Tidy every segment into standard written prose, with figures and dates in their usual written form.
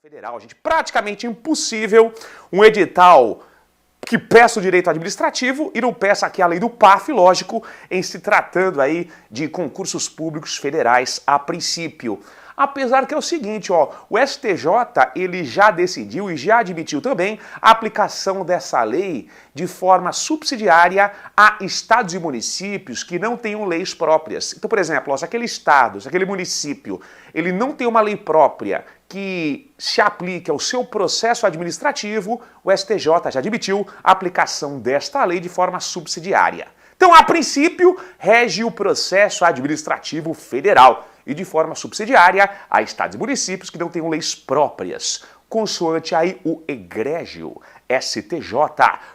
Federal, gente, praticamente impossível um edital que peça o direito administrativo e não peça aqui a lei do PAF, lógico, em se tratando aí de concursos públicos federais a princípio. Apesar que é o seguinte, ó, o STJ ele já decidiu e já admitiu também a aplicação dessa lei de forma subsidiária a estados e municípios que não tenham leis próprias. Então, por exemplo, ó, se aquele estado, se aquele município, ele não tem uma lei própria que se aplique ao seu processo administrativo, o STJ já admitiu a aplicação desta lei de forma subsidiária. Então, a princípio, rege o processo administrativo federal e de forma subsidiária a estados e municípios que não tenham leis próprias, consoante aí o egrégio STJ.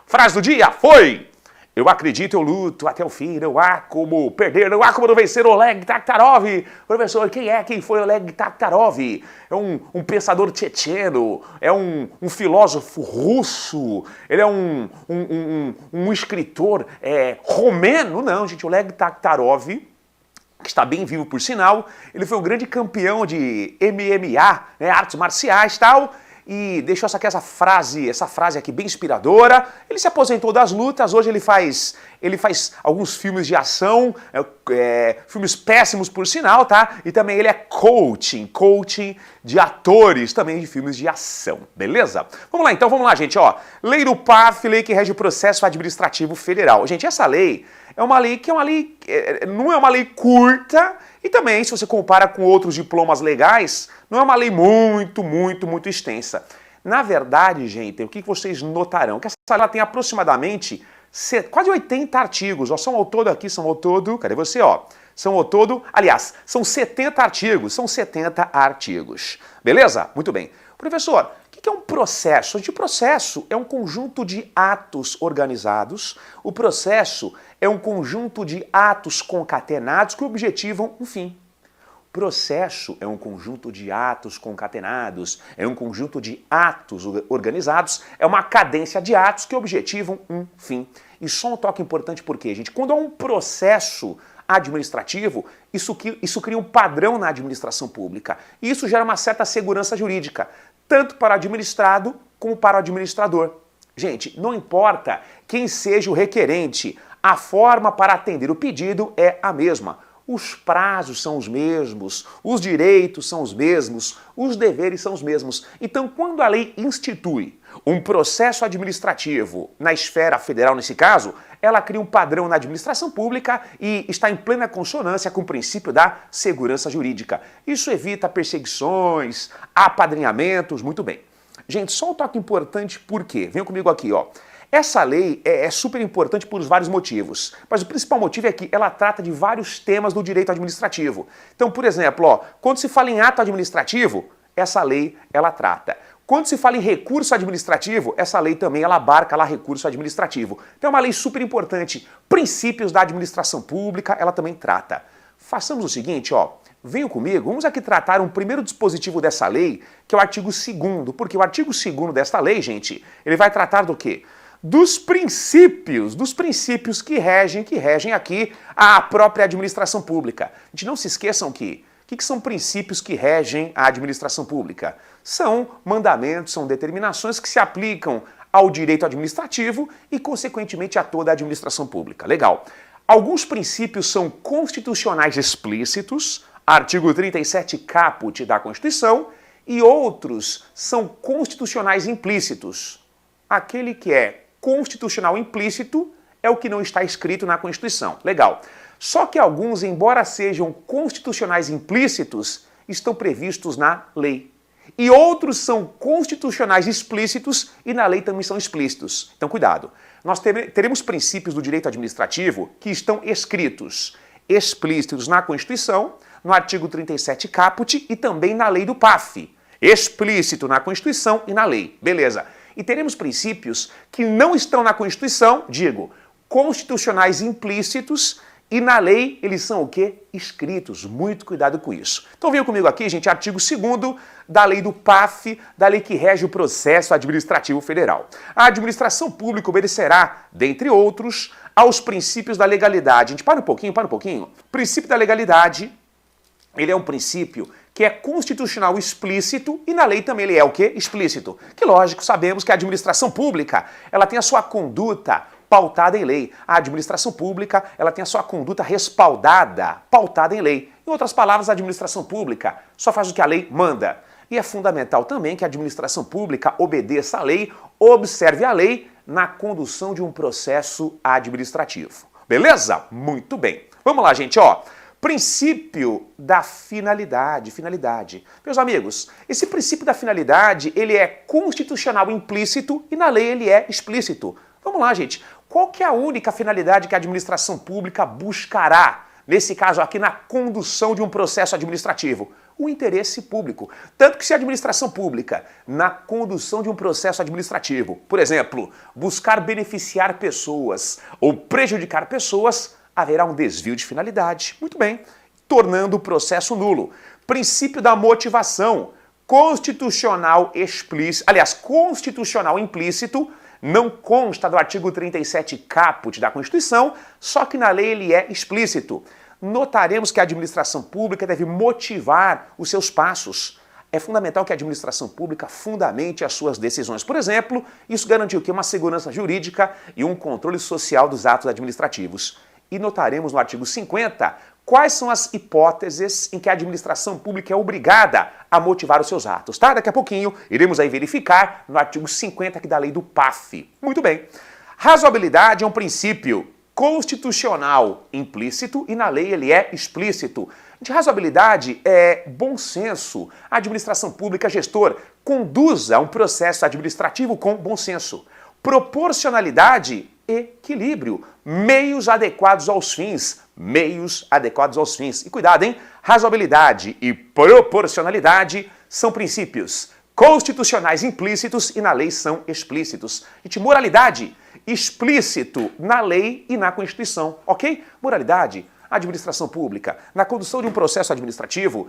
Frase do dia foi: eu acredito, eu luto até o fim, não há como perder, não há como não vencer Oleg Taktarov. Professor, quem foi Oleg Taktarov? É um pensador tchetcheno, é um filósofo russo, ele é um escritor romeno? Não, gente, Oleg Taktarov, que está bem vivo por sinal, ele foi um grande campeão de MMA, né, artes marciais e tal, e deixou essa frase aqui bem inspiradora. Ele se aposentou das lutas, hoje ele faz alguns filmes de ação, filmes péssimos por sinal, tá? E também ele é coaching de atores, também de filmes de ação, beleza? Vamos lá então, vamos lá, gente, ó. Lei do PAF, lei que rege o processo administrativo federal. Gente, essa lei é uma lei que não é uma lei curta e também, se você compara com outros diplomas legais, não é uma lei muito extensa. Na verdade, gente, o que vocês notarão? Que essa lei tem aproximadamente quase 80 artigos. Ó, são ao todo, cadê você, ó? São ao todo, aliás, são 70 artigos, Beleza? Muito bem. Professor, o que é um processo? O processo é um conjunto de atos organizados. O processo é um conjunto de atos concatenados que objetivam um fim. Processo é um conjunto de atos concatenados, é um conjunto de atos organizados, é uma cadência de atos que objetivam um fim. E só um toque importante porque, gente, quando há um processo administrativo, isso cria um padrão na administração pública. E isso gera uma certa segurança jurídica, tanto para o administrado como para o administrador. Gente, não importa quem seja o requerente, a forma para atender o pedido é a mesma. Os prazos são os mesmos, os direitos são os mesmos, os deveres são os mesmos. Então, quando a lei institui um processo administrativo na esfera federal, nesse caso, ela cria um padrão na administração pública e está em plena consonância com o princípio da segurança jurídica. Isso evita perseguições, apadrinhamentos, muito bem. Gente, só um toque importante, por quê? Venham comigo aqui, ó. Essa lei é super importante por vários motivos, mas o principal motivo é que ela trata de vários temas do direito administrativo. Então, por exemplo, ó, quando se fala em ato administrativo, essa lei ela trata. Quando se fala em recurso administrativo, essa lei também ela abarca lá recurso administrativo. Então é uma lei super importante. Princípios da administração pública, ela também trata. Façamos o seguinte, ó. Venham comigo, vamos aqui tratar um primeiro dispositivo dessa lei, que é o artigo 2º, porque o artigo 2º desta lei, gente, ele vai tratar do quê? Dos princípios que regem aqui a própria administração pública. Gente, não se esqueçam que o que são princípios que regem a administração pública? São mandamentos, são determinações que se aplicam ao direito administrativo e, consequentemente, a toda a administração pública. Legal. Alguns princípios são constitucionais explícitos, artigo 37 caput da Constituição, e outros são constitucionais implícitos. Aquele que é constitucional implícito é o que não está escrito na Constituição. Legal. Só que alguns, embora sejam constitucionais implícitos, estão previstos na lei. E outros são constitucionais explícitos e na lei também são explícitos. Então, cuidado. Nós teremos princípios do direito administrativo que estão escritos, explícitos na Constituição, no artigo 37 caput e também na lei do PAF. Explícito na Constituição e na lei. Beleza. E teremos princípios que não estão na Constituição, digo, constitucionais implícitos, e na lei eles são o quê? Escritos. Muito cuidado com isso. Então venham comigo aqui, gente, artigo 2º da lei do PAF, da lei que rege o processo administrativo federal. A administração pública obedecerá, dentre outros, aos princípios da legalidade. A gente para um pouquinho. O princípio da legalidade, ele é um princípio que é constitucional explícito e na lei também ele é o quê? Explícito. Que lógico, sabemos que a administração pública, ela tem a sua conduta pautada em lei. A administração pública, ela tem a sua conduta respaldada, pautada em lei. Em outras palavras, a administração pública só faz o que a lei manda. E é fundamental também que a administração pública obedeça à lei, observe a lei na condução de um processo administrativo. Beleza? Muito bem. Vamos lá, gente, ó. Princípio da finalidade. Meus amigos, esse princípio da finalidade, ele é constitucional implícito e na lei ele é explícito. Vamos lá, gente. Qual que é a única finalidade que a administração pública buscará, nesse caso aqui, na condução de um processo administrativo? O interesse público. Tanto que se a administração pública, na condução de um processo administrativo, por exemplo, buscar beneficiar pessoas ou prejudicar pessoas, haverá um desvio de finalidade. Muito bem, tornando o processo nulo. Princípio da motivação. Constitucional explícito, aliás, constitucional implícito, não consta do artigo 37 caput da Constituição, só que na lei ele é explícito. Notaremos que a administração pública deve motivar os seus passos. É fundamental que a administração pública fundamente as suas decisões. Por exemplo, isso garantiu que uma segurança jurídica e um controle social dos atos administrativos. E notaremos no artigo 50 quais são as hipóteses em que a administração pública é obrigada a motivar os seus atos, tá? Daqui a pouquinho iremos aí verificar no artigo 50 aqui da lei do PAF. Muito bem. Razoabilidade é um princípio constitucional implícito e na lei ele é explícito. De razoabilidade é bom senso. A administração pública, gestor, conduza um processo administrativo com bom senso. Proporcionalidade, equilíbrio. Meios adequados aos fins. E cuidado, hein? Razoabilidade e proporcionalidade são princípios constitucionais implícitos e na lei são explícitos. Gente, moralidade, explícito na lei e na Constituição, ok? Moralidade, a administração pública, na condução de um processo administrativo,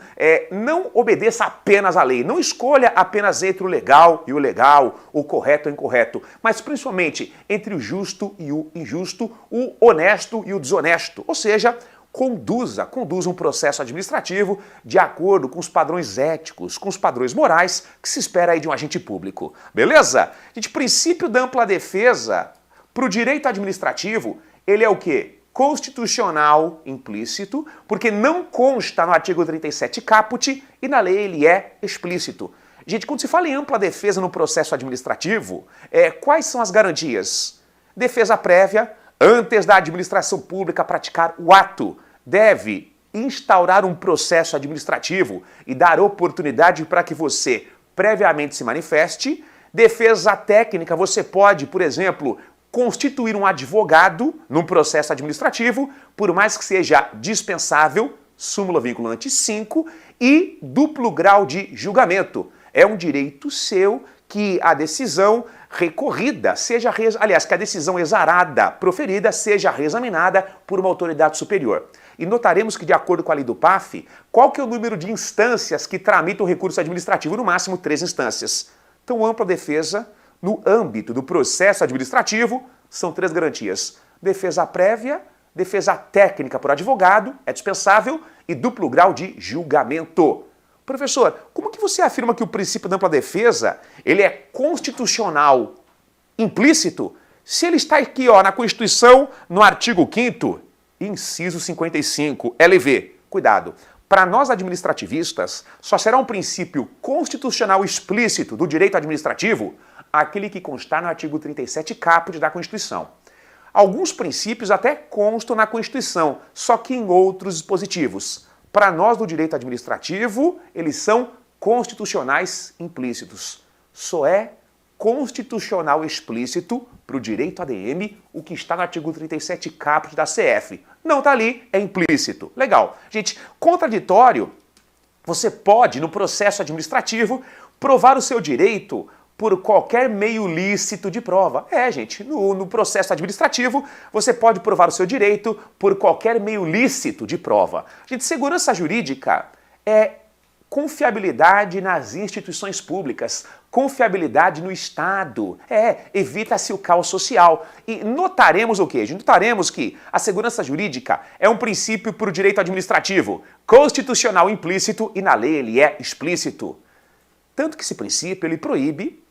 não obedeça apenas à lei, não escolha apenas entre o legal e o ilegal, o correto e o incorreto, mas principalmente entre o justo e o injusto, o honesto e o desonesto, ou seja, conduza um processo administrativo de acordo com os padrões éticos, com os padrões morais que se espera aí de um agente público. Beleza? Gente, princípio da ampla defesa para o direito administrativo, ele é o quê? Constitucional implícito, porque não consta no artigo 37 caput e na lei ele é explícito. Gente, quando se fala em ampla defesa no processo administrativo, quais são as garantias? Defesa prévia. Antes da administração pública praticar o ato, deve instaurar um processo administrativo e dar oportunidade para que você previamente se manifeste. Defesa técnica, você pode, por exemplo, constituir um advogado num processo administrativo, por mais que seja dispensável, súmula vinculante 5, e duplo grau de julgamento. É um direito seu que a decisão recorrida seja, que a decisão exarada, proferida, seja reexaminada por uma autoridade superior. E notaremos que, de acordo com a lei do PAF, qual que é o número de instâncias que tramitam o recurso administrativo? No máximo 3 instâncias. Então, ampla defesa, no âmbito do processo administrativo, são 3 garantias. Defesa prévia, defesa técnica por advogado, é dispensável, e duplo grau de julgamento. Professor, como que você afirma que o princípio da ampla defesa ele é constitucional implícito se ele está aqui na Constituição, no artigo 5º, inciso 55, LV? Cuidado, para nós administrativistas, só será um princípio constitucional explícito do direito administrativo aquele que constar no artigo 37 caput da Constituição. Alguns princípios até constam na Constituição, só que em outros dispositivos. Para nós do direito administrativo, eles são constitucionais implícitos. Só é constitucional explícito para o direito ADM o que está no artigo 37 caput da CF. Não está ali, é implícito. Legal. Gente, contraditório, você pode, no processo administrativo, provar o seu direito por qualquer meio lícito de prova. Gente, no processo administrativo, você pode provar o seu direito por qualquer meio lícito de prova. Gente, segurança jurídica é Confiabilidade nas instituições públicas, confiabilidade no Estado. Evita-se o caos social. E notaremos o quê? Notaremos que a segurança jurídica é um princípio para o direito administrativo, constitucional implícito e na lei ele é explícito. Tanto que esse princípio ele proíbe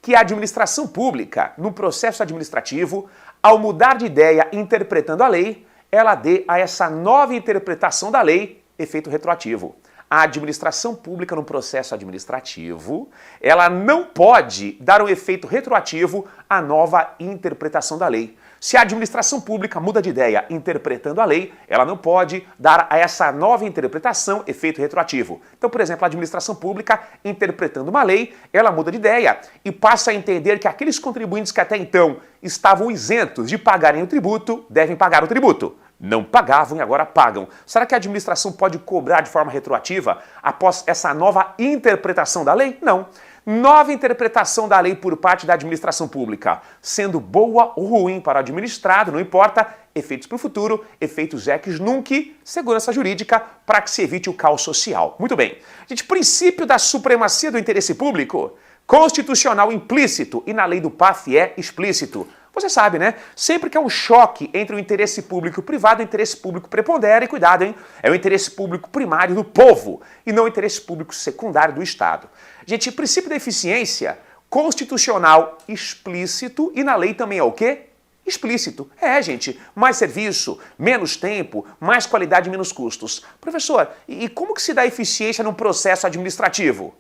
que a administração pública, no processo administrativo, ao mudar de ideia interpretando a lei, ela dê a essa nova interpretação da lei efeito retroativo. A administração pública no processo administrativo, ela não pode dar um efeito retroativo à nova interpretação da lei. Se a administração pública muda de ideia interpretando a lei, ela não pode dar a essa nova interpretação efeito retroativo. Então, por exemplo, a administração pública interpretando uma lei, ela muda de ideia e passa a entender que aqueles contribuintes que até então estavam isentos de pagarem o tributo, devem pagar o tributo. Não pagavam e agora pagam. Será que a administração pode cobrar de forma retroativa após essa nova interpretação da lei? Não. Nova interpretação da lei por parte da administração pública, sendo boa ou ruim para o administrado, não importa, efeitos para o futuro, efeitos ex nunc, segurança jurídica, para que se evite o caos social. Muito bem. Gente, princípio da supremacia do interesse público, constitucional implícito e na lei do PAF é explícito. Você sabe, né? Sempre que é um choque entre o interesse público e o privado, o interesse público prepondera e, cuidado, hein? É o interesse público primário do povo e não o interesse público secundário do Estado. Gente, princípio da eficiência constitucional explícito e na lei também é o quê? Explícito. Gente, mais serviço, menos tempo, mais qualidade e menos custos. Professor, e como que se dá eficiência num processo administrativo?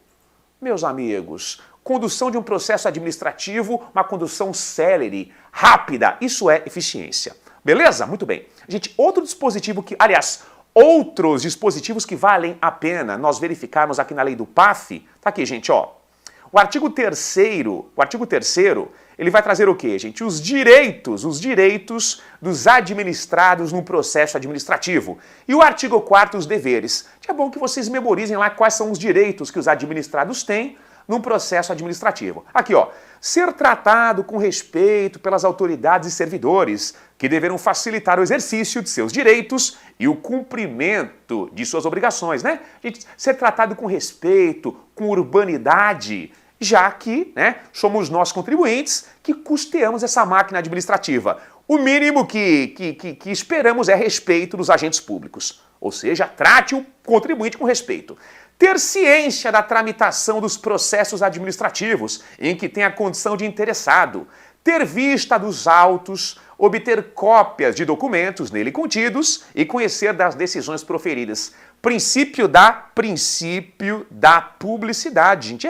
Meus amigos, condução de um processo administrativo, uma condução célere, rápida, isso é eficiência. Beleza? Muito bem. Gente, outro dispositivo que, aliás, outros dispositivos que valem a pena nós verificarmos aqui na lei do PAF, tá aqui, gente, ó. O artigo 3º, ele vai trazer o quê, gente? Os direitos dos administrados no processo administrativo. E o artigo 4º, os deveres. É bom que vocês memorizem lá quais são os direitos que os administrados têm num processo administrativo. Aqui, ó, ser tratado com respeito pelas autoridades e servidores, que deverão facilitar o exercício de seus direitos e o cumprimento de suas obrigações, né? Gente, ser tratado com respeito, com urbanidade, já que, né, somos nós contribuintes que custeamos essa máquina administrativa. O mínimo que esperamos é respeito dos agentes públicos, ou seja, trate o contribuinte com respeito. Ter ciência da tramitação dos processos administrativos, em que tem a condição de interessado. Ter vista dos autos, obter cópias de documentos nele contidos e conhecer das decisões proferidas. Princípio da publicidade, gente.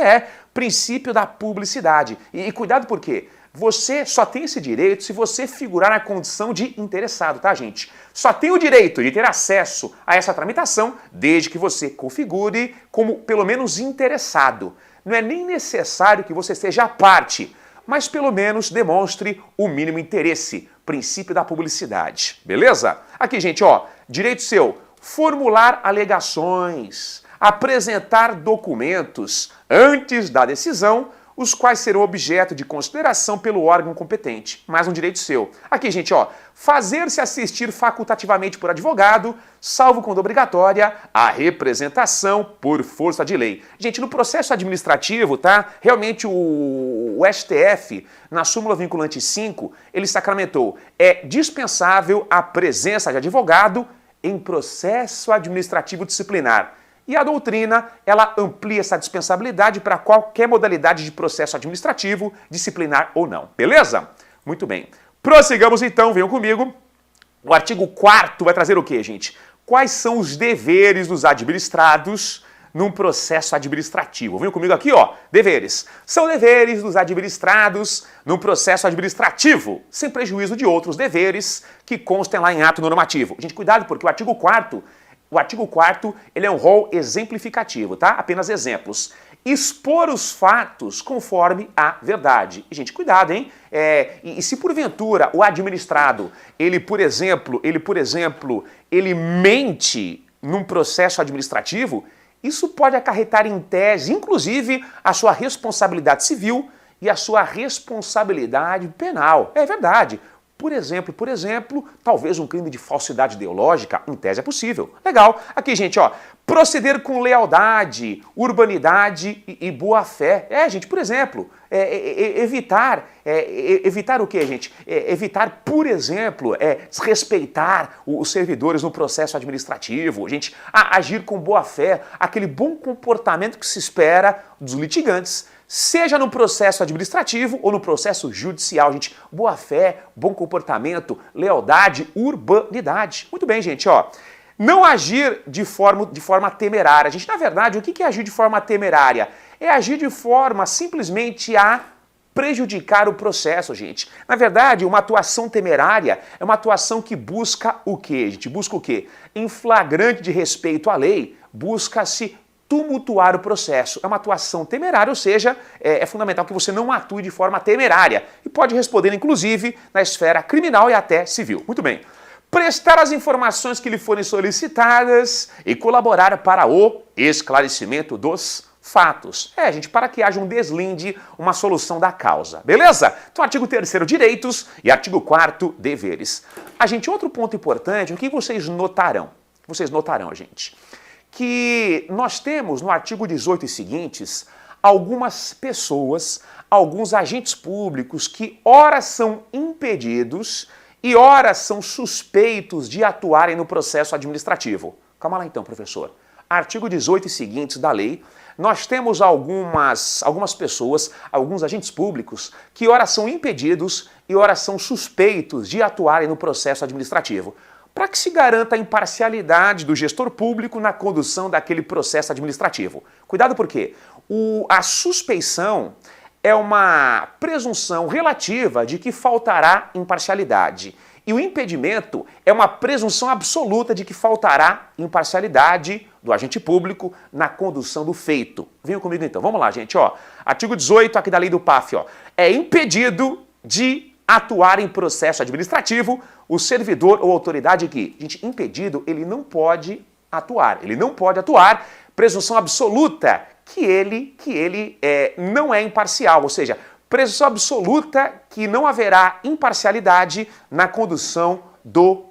Princípio da publicidade. E cuidado por quê? Você só tem esse direito se você figurar na condição de interessado, tá, gente? Só tem o direito de ter acesso a essa tramitação desde que você configure como, pelo menos, interessado. Não é nem necessário que você seja parte, mas pelo menos demonstre o mínimo interesse. Princípio da publicidade, beleza? Aqui, gente, ó, direito seu, formular alegações, apresentar documentos antes da decisão, os quais serão objeto de consideração pelo órgão competente. Mais um direito seu. Aqui, gente, ó, fazer-se assistir facultativamente por advogado, salvo quando obrigatória, a representação por força de lei. Gente, no processo administrativo, tá? Realmente o STF, na súmula vinculante 5, ele sacramentou, é dispensável a presença de advogado em processo administrativo disciplinar. E a doutrina, ela amplia essa dispensabilidade para qualquer modalidade de processo administrativo, disciplinar ou não. Beleza? Muito bem. Prossigamos então, venham comigo. O artigo 4º vai trazer o quê, gente? Quais são os deveres dos administrados num processo administrativo? Venham comigo aqui, ó. Deveres. São deveres dos administrados num processo administrativo, sem prejuízo de outros deveres que constem lá em ato normativo. Gente, cuidado, porque o artigo 4º, ele é um rol exemplificativo, tá? Apenas exemplos. Expor os fatos conforme a verdade. E, gente, cuidado, hein? E se porventura o administrado, ele, por exemplo, ele mente num processo administrativo, isso pode acarretar em tese, inclusive, a sua responsabilidade civil e a sua responsabilidade penal. É verdade. Por exemplo, talvez um crime de falsidade ideológica, em tese é possível. Legal. Aqui, gente, ó, proceder com lealdade, urbanidade e boa-fé. Gente, por exemplo, evitar o quê, gente? Evitar, por exemplo, desrespeitar os servidores no processo administrativo, gente, agir com boa-fé, aquele bom comportamento que se espera dos litigantes, seja no processo administrativo ou no processo judicial, gente. Boa-fé, bom comportamento, lealdade, urbanidade. Muito bem, gente, ó. Não agir de forma temerária. Gente, na verdade, o que é agir de forma temerária? É agir de forma simplesmente a prejudicar o processo, gente. Na verdade, uma atuação temerária é uma atuação que busca o quê, gente? Busca o quê? Em flagrante de respeito à lei, busca-se tumultuar o processo. É uma atuação temerária, ou seja, é fundamental que você não atue de forma temerária e pode responder, inclusive, na esfera criminal e até civil. Muito bem. Prestar as informações que lhe forem solicitadas e colaborar para o esclarecimento dos fatos. Gente, para que haja um deslinde, uma solução da causa. Beleza? Então, artigo 3º, direitos, e artigo 4º, deveres. Gente, outro ponto importante, o que vocês notarão? Gente, que nós temos no artigo 18 e seguintes algumas pessoas, alguns agentes públicos que ora são impedidos e ora são suspeitos de atuarem no processo administrativo. Calma lá então, professor. Artigo 18 e seguintes da lei, nós temos algumas pessoas, alguns agentes públicos que ora são impedidos e ora são suspeitos de atuarem no processo administrativo, para que se garanta a imparcialidade do gestor público na condução daquele processo administrativo. Cuidado porque a suspeição é uma presunção relativa de que faltará imparcialidade. E o impedimento é uma presunção absoluta de que faltará imparcialidade do agente público na condução do feito. Venham comigo então, vamos lá, gente. Ó. Artigo 18 aqui da lei do PAF, ó, é impedido de atuar em processo administrativo o servidor ou autoridade que, gente, impedido, ele não pode atuar. Presunção absoluta que ele não é imparcial, ou seja, presunção absoluta que não haverá imparcialidade na condução do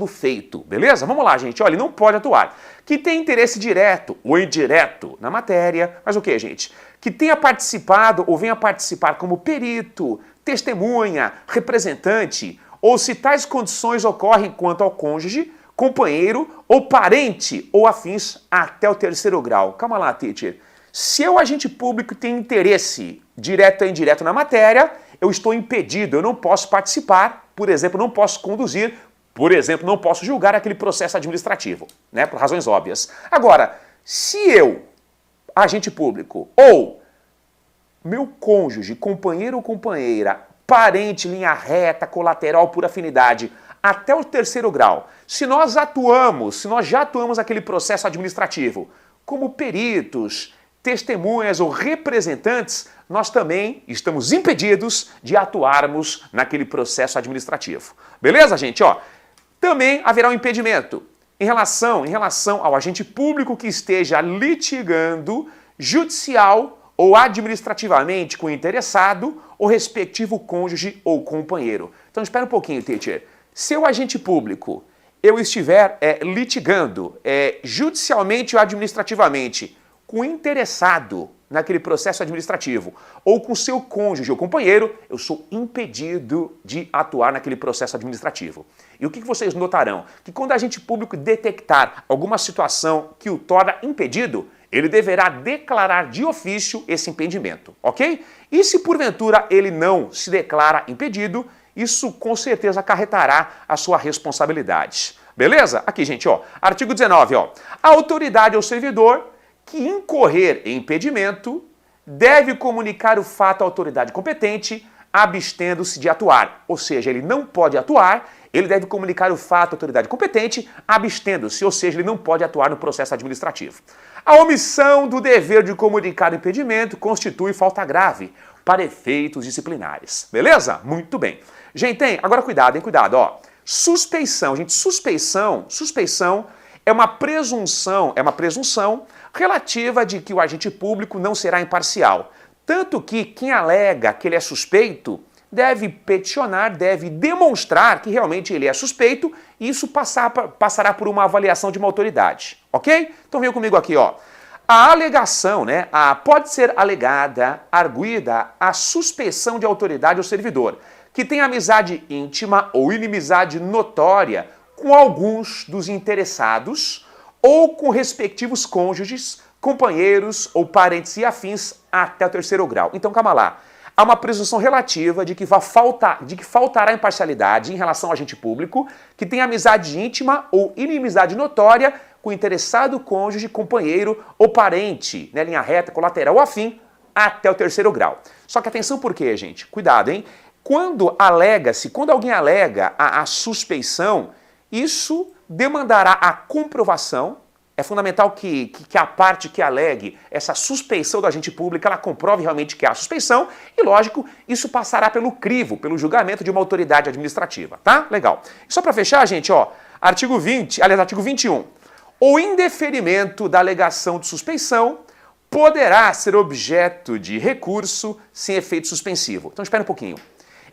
feito, beleza? Vamos lá, gente, olha, ele não pode atuar. Que tem interesse direto ou indireto na matéria, mas o que, gente? Que tenha participado ou venha participar como perito, testemunha, representante, ou se tais condições ocorrem quanto ao cônjuge, companheiro ou parente ou afins até o 3º grau. Calma lá, teacher. Se o agente público tem interesse direto ou indireto na matéria, eu estou impedido, eu não posso participar, por exemplo, não posso conduzir, por exemplo, não posso julgar aquele processo administrativo, né, por razões óbvias. Agora, se eu, agente público, ou meu cônjuge, companheiro ou companheira, parente, linha reta, colateral por afinidade, até o 3º grau, se nós já atuamos aquele processo administrativo como peritos, testemunhas ou representantes, nós também estamos impedidos de atuarmos naquele processo administrativo. Beleza, gente? Ó, também haverá um impedimento em relação ao agente público que esteja litigando judicial ou administrativamente com o interessado ou respectivo cônjuge ou companheiro. Então, espera um pouquinho, teacher. Se o agente público eu estiver litigando judicialmente ou administrativamente com o interessado naquele processo administrativo ou com seu cônjuge ou companheiro, eu sou impedido de atuar naquele processo administrativo. E o que vocês notarão? Que quando o agente público detectar alguma situação que o torna impedido, ele deverá declarar de ofício esse impedimento, ok? E se porventura ele não se declara impedido, isso com certeza acarretará a sua responsabilidade. Beleza? Aqui, gente, ó, artigo 19, ó. A autoridade ou servidor que incorrer em impedimento deve comunicar o fato à autoridade competente, abstendo-se de atuar. Ou seja, ele não pode atuar, ele deve comunicar o fato à autoridade competente, abstendo-se, ou seja, ele não pode atuar no processo administrativo. A omissão do dever de comunicar o impedimento constitui falta grave para efeitos disciplinares. Beleza? Muito bem. Gente, agora cuidado, hein? Cuidado, ó. Suspeição, gente, suspeição é uma presunção relativa de que o agente público não será imparcial. Tanto que quem alega que ele é suspeito deve peticionar, deve demonstrar que realmente ele é suspeito e isso passará por uma avaliação de uma autoridade, ok? Então venha comigo aqui, ó. A alegação, né, pode ser alegada, arguída, a suspeição de autoridade ao servidor, que tem amizade íntima ou inimizade notória com alguns dos interessados ou com respectivos cônjuges, companheiros ou parentes e afins até o terceiro grau. Então, calma lá. Há uma presunção relativa de que faltará imparcialidade em relação ao agente público que tem amizade íntima ou inimizade notória com o interessado cônjuge, companheiro ou parente, né, linha reta, colateral ou afim, até o terceiro grau. Só que atenção por quê, gente? Cuidado, hein? Quando alguém alega a suspeição, isso demandará a comprovação. É fundamental que a parte que alegue essa suspeição do agente público, ela comprove realmente que há suspeição e, lógico, isso passará pelo crivo, pelo julgamento de uma autoridade administrativa, tá? Legal. E só para fechar, gente, ó, artigo 21. O indeferimento da alegação de suspeição poderá ser objeto de recurso sem efeito suspensivo. Então, espera um pouquinho.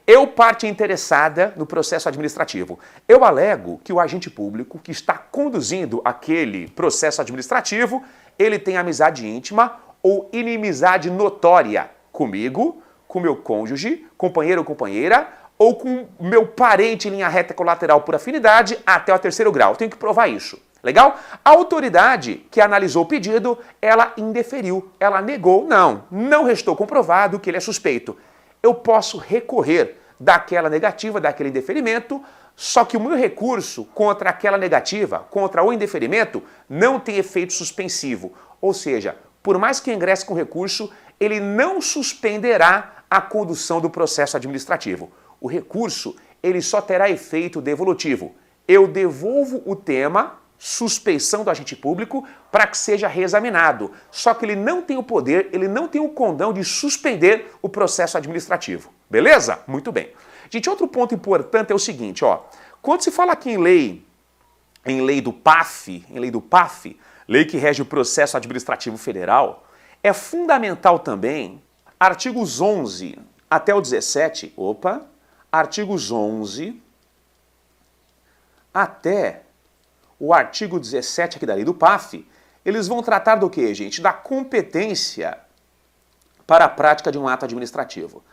Eu, parte interessada no processo administrativo, eu alego que o agente público que está conduzindo aquele processo administrativo, ele tem amizade íntima ou inimizade notória comigo, com meu cônjuge, companheiro ou companheira, ou com meu parente em linha reta colateral por afinidade até o terceiro grau. Eu tenho que provar isso. Legal? A autoridade que analisou o pedido, ela indeferiu, ela negou, não restou comprovado que ele é suspeito. Eu posso recorrer daquela negativa, daquele indeferimento, só que o meu recurso contra aquela negativa, contra o indeferimento, não tem efeito suspensivo. Ou seja, por mais que eu ingresse com recurso, ele não suspenderá a condução do processo administrativo. O recurso, ele só terá efeito devolutivo. Eu devolvo o tema, suspeição do agente público, para que seja reexaminado. Só que ele não tem o poder, ele não tem o condão de suspender o processo administrativo. Beleza? Muito bem. Gente, outro ponto importante é o seguinte, ó. Quando se fala aqui em lei do PAF, lei que rege o processo administrativo federal, é fundamental também artigos 11 até o 17, artigos 11 até o artigo 17 aqui da lei do PAF, eles vão tratar do quê, gente? Da competência para a prática de um ato administrativo.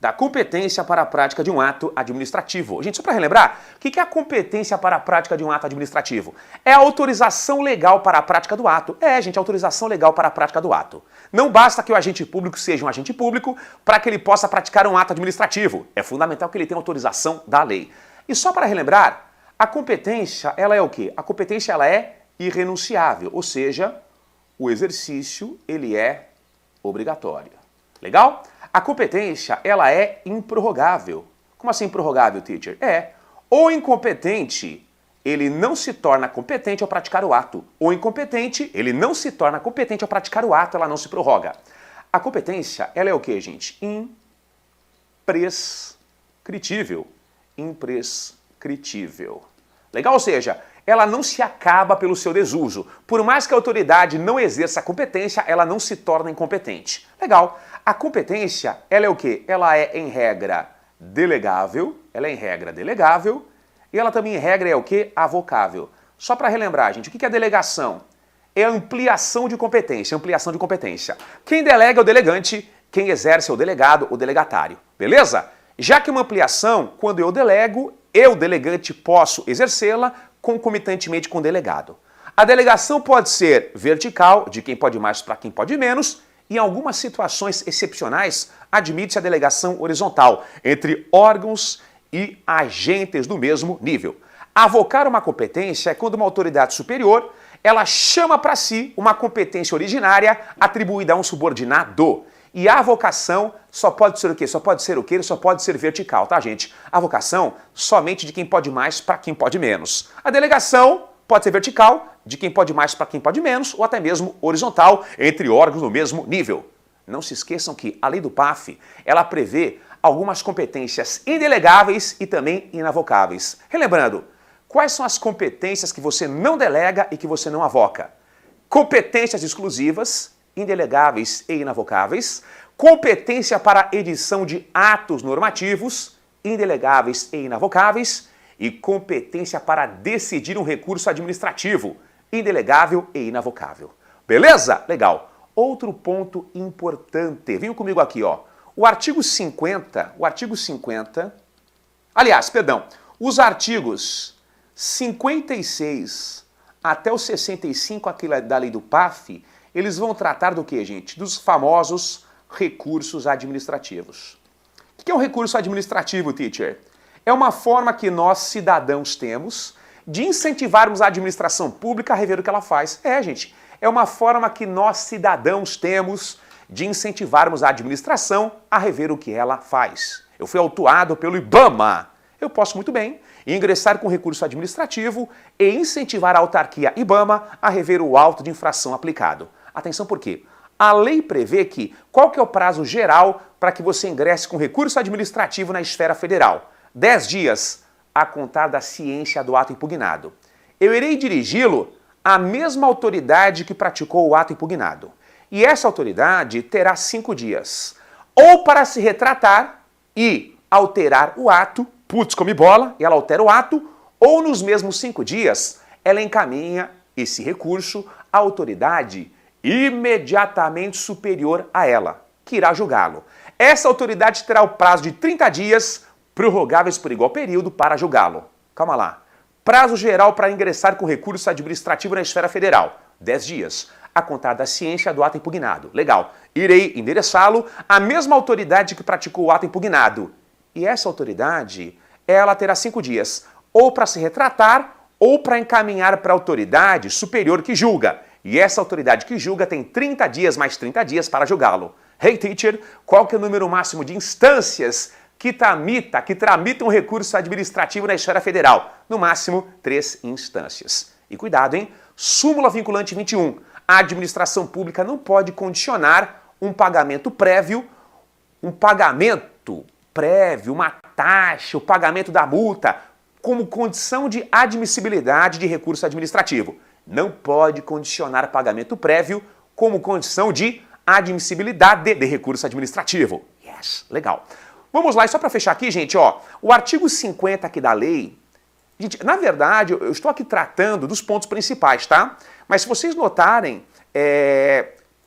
Da competência para a prática de um ato administrativo. Gente, só para relembrar, o que é a competência para a prática de um ato administrativo? É a autorização legal para a prática do ato. Gente, autorização legal para a prática do ato. Não basta que o agente público seja um agente público para que ele possa praticar um ato administrativo. É fundamental que ele tenha autorização da lei. E só para relembrar, a competência, ela é o quê? A competência, ela é irrenunciável, ou seja, o exercício, ele é obrigatório. Legal? A competência, ela é improrrogável. Como assim improrrogável, teacher? O incompetente, ele não se torna competente ao praticar o ato. O incompetente, ele não se torna competente ao praticar o ato, ela não se prorroga. A competência, ela é o quê, gente? Imprescritível. Legal? Ou seja, ela não se acaba pelo seu desuso. Por mais que a autoridade não exerça a competência, ela não se torna incompetente. Legal. A competência, ela é o quê? Ela é, em regra, delegável. E ela também, em regra, é o quê? Avocável. Só para relembrar, gente, o que é delegação? É ampliação de competência, Quem delega é o delegante, quem exerce é o delegado, o delegatário. Beleza? Já que uma ampliação, quando eu delego, eu, delegante, posso exercê-la concomitantemente com o delegado. A delegação pode ser vertical, de quem pode mais para quem pode menos, e em algumas situações excepcionais, admite-se a delegação horizontal, entre órgãos e agentes do mesmo nível. Avocar uma competência é quando uma autoridade superior, ela chama para si uma competência originária atribuída a um subordinado. E a avocação só pode ser o quê? Só pode ser vertical, tá, gente? A avocação somente de quem pode mais para quem pode menos. A delegação pode ser vertical, de quem pode mais para quem pode menos, ou até mesmo horizontal, entre órgãos do mesmo nível. Não se esqueçam que a lei do PAF, ela prevê algumas competências indelegáveis e também inavocáveis. Relembrando, quais são as competências que você não delega e que você não avoca? Competências exclusivas indelegáveis e inavogáveis, competência para edição de atos normativos, indelegáveis e inavogáveis, e competência para decidir um recurso administrativo, indelegável e inavogável. Beleza? Legal. Outro ponto importante, venham comigo aqui, ó. O artigo 50, os artigos 56 até o 65 aqui da lei do PAF, eles vão tratar do que, gente? Dos famosos recursos administrativos. O que é um recurso administrativo, teacher? É uma forma que nós, cidadãos, temos de incentivarmos a administração pública a rever o que ela faz. Gente, é uma forma que nós, cidadãos, temos de incentivarmos a administração a rever o que ela faz. Eu fui autuado pelo IBAMA. Eu posso muito bem ingressar com recurso administrativo e incentivar a autarquia IBAMA a rever o auto de infração aplicado. Atenção, por quê? A lei prevê que qual que é o prazo geral para que você ingresse com recurso administrativo na esfera federal? 10 dias a contar da ciência do ato impugnado. Eu irei dirigi-lo à mesma autoridade que praticou o ato impugnado. E essa autoridade terá 5 dias. Ou para se retratar e alterar o ato, putz, come bola, e ela altera o ato, ou nos mesmos 5 dias, ela encaminha esse recurso à autoridade imediatamente superior a ela, que irá julgá-lo. Essa autoridade terá o prazo de 30 dias, prorrogáveis por igual período, para julgá-lo. Calma lá. Prazo geral para ingressar com recurso administrativo na esfera federal, 10 dias, a contar da ciência do ato impugnado. Legal. Irei endereçá-lo à mesma autoridade que praticou o ato impugnado. E essa autoridade, ela terá 5 dias, ou para se retratar, ou para encaminhar para a autoridade superior que julga. E essa autoridade que julga tem 30 dias mais 30 dias para julgá-lo. Hey, teacher, qual que é o número máximo de instâncias que tramitam um recurso administrativo na esfera federal? No máximo, 3 instâncias. E cuidado, hein? Súmula vinculante 21. A administração pública não pode condicionar um pagamento prévio, uma taxa, o pagamento da multa, como condição de admissibilidade de recurso administrativo. Não pode condicionar pagamento prévio como condição de admissibilidade de recurso administrativo. Yes, legal. Vamos lá, e só para fechar aqui, gente, ó, o artigo 50 aqui da lei, gente, na verdade, eu estou aqui tratando dos pontos principais, tá? Mas se vocês notarem,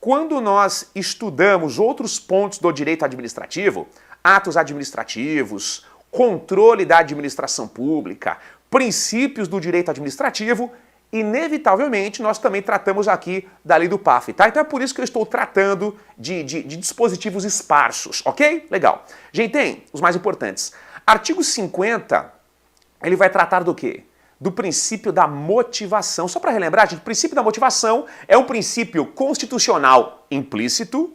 quando nós estudamos outros pontos do direito administrativo, atos administrativos, controle da administração pública, princípios do direito administrativo, inevitavelmente nós também tratamos aqui da lei do PAF, tá? Então é por isso que eu estou tratando de dispositivos esparsos, ok? Legal. Gente, tem os mais importantes. Artigo 50, ele vai tratar do quê? Do princípio da motivação. Só para relembrar, gente, o princípio da motivação é um princípio constitucional implícito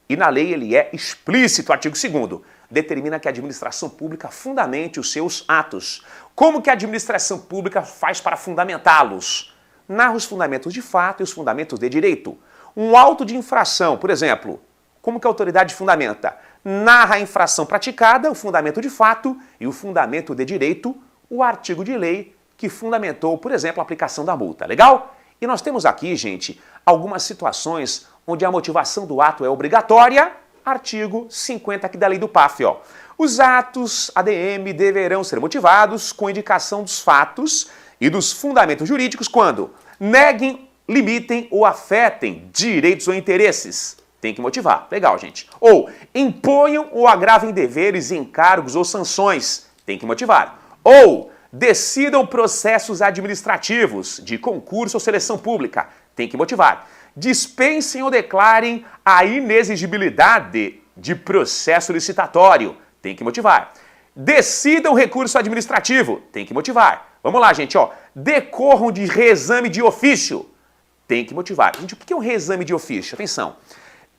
e na lei ele é explícito. Artigo 2º, determina que a administração pública fundamente os seus atos. Como que a administração pública faz para fundamentá-los? Narra os fundamentos de fato e os fundamentos de direito. Um auto de infração, por exemplo, como que a autoridade fundamenta? Narra a infração praticada, o fundamento de fato e o fundamento de direito, o artigo de lei que fundamentou, por exemplo, a aplicação da multa. Legal? E nós temos aqui, gente, algumas situações onde a motivação do ato é obrigatória. Artigo 50 aqui da lei do PAF, ó. Os atos ADM deverão ser motivados com indicação dos fatos e dos fundamentos jurídicos quando neguem, limitem ou afetem direitos ou interesses. Tem que motivar. Legal, gente. Ou imponham ou agravem deveres, encargos ou sanções. Tem que motivar. Ou decidam processos administrativos de concurso ou seleção pública. Tem que motivar. Dispensem ou declarem a inexigibilidade de processo licitatório. Tem que motivar. Decidam recurso administrativo. Tem que motivar. Vamos lá, gente, ó. Decorram de reexame de ofício. Tem que motivar. Gente, o que é um reexame de ofício? Atenção.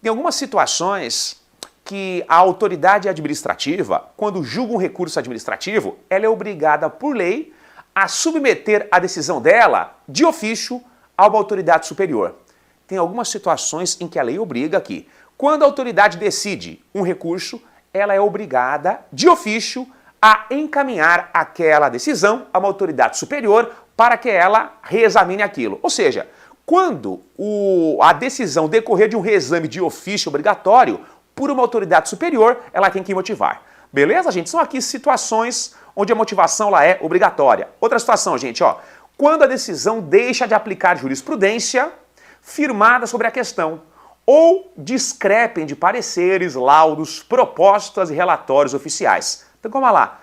Tem algumas situações que a autoridade administrativa, quando julga um recurso administrativo, ela é obrigada por lei a submeter a decisão dela de ofício a uma autoridade superior. Tem algumas situações em que a lei obriga que, quando a autoridade decide um recurso, ela é obrigada, de ofício, a encaminhar aquela decisão a uma autoridade superior para que ela reexamine aquilo. Ou seja, quando a decisão decorrer de um reexame de ofício obrigatório por uma autoridade superior, ela tem que motivar. Beleza, gente? São aqui situações onde a motivação ela é obrigatória. Outra situação, gente, ó. Quando a decisão deixa de aplicar jurisprudência firmada sobre a questão, ou discrepem de pareceres, laudos, propostas e relatórios oficiais. Então, calma lá.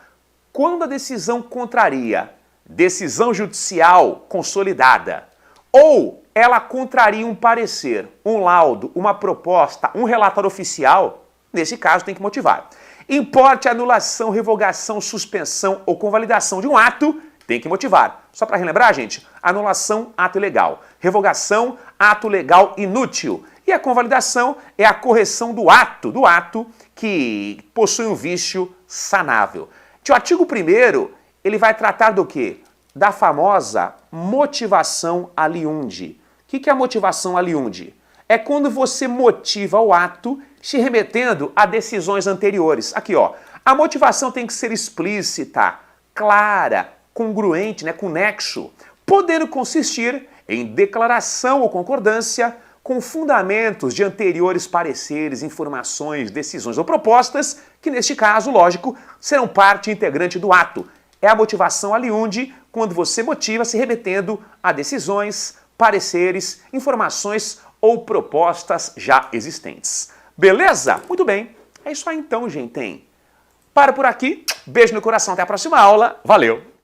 Quando a decisão contraria decisão judicial consolidada, ou ela contraria um parecer, um laudo, uma proposta, um relatório oficial, nesse caso tem que motivar. Importe anulação, revogação, suspensão ou convalidação de um ato, tem que motivar. Só para relembrar, gente, anulação, ato ilegal. Revogação, ato legal inútil. E a convalidação é a correção do ato que possui um vício sanável. O artigo 1º, ele vai tratar do quê? Da famosa motivação aliundi. O que é a motivação aliundi? É quando você motiva o ato se remetendo a decisões anteriores. Aqui, ó, a motivação tem que ser explícita, clara, congruente, né, com nexo, podendo consistir em declaração ou concordância com fundamentos de anteriores pareceres, informações, decisões ou propostas, que neste caso, lógico, serão parte integrante do ato. É a motivação aliundi quando você motiva se remetendo a decisões, pareceres, informações ou propostas já existentes. Beleza? Muito bem. É isso aí então, gente. Para por aqui. Beijo no coração. Até a próxima aula. Valeu!